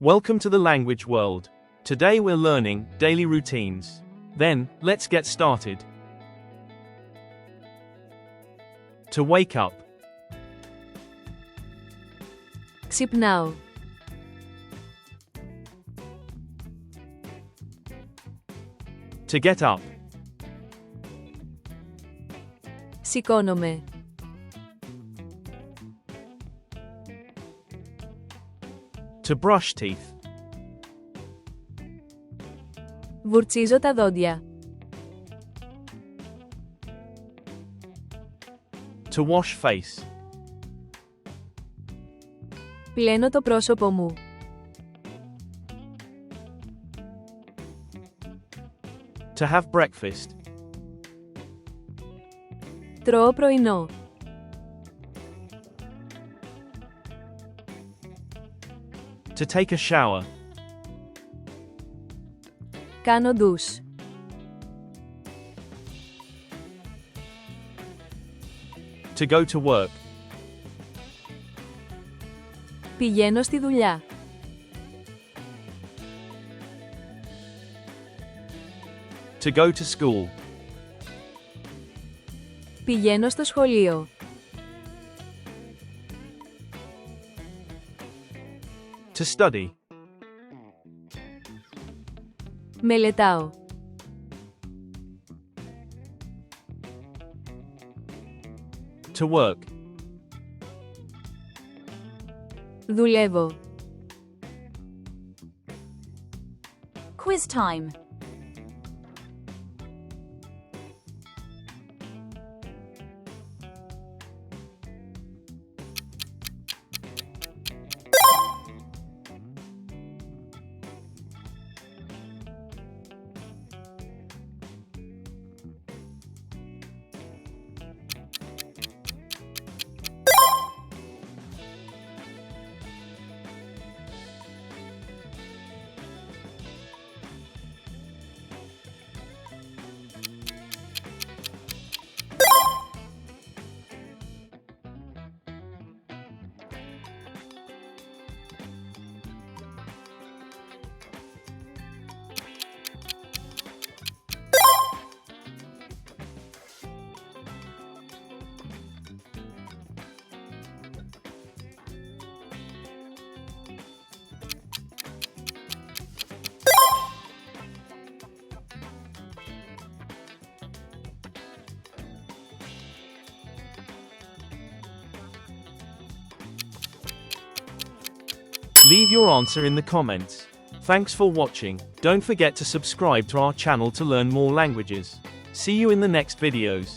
Welcome to the language world. Today we're learning daily routines. Then, let's get started. To wake up. Ξυπνάω. To get up. Σηκώνομαι. To brush teeth. Βουρτσίζω τα δόντια. To wash face. Πλένω το πρόσωπο μου. To have breakfast. Τρώω πρωινό. To take a shower. Κάνω ντους. To go to work. Πηγαίνω στη δουλειά. To go to school. Πηγαίνω στο σχολείο. To study. Μελετάω. To work. Δουλεύω. Quiz time. Leave your answer in the comments. Thanks for watching. Don't forget to subscribe to our channel to learn more languages. See you in the next videos.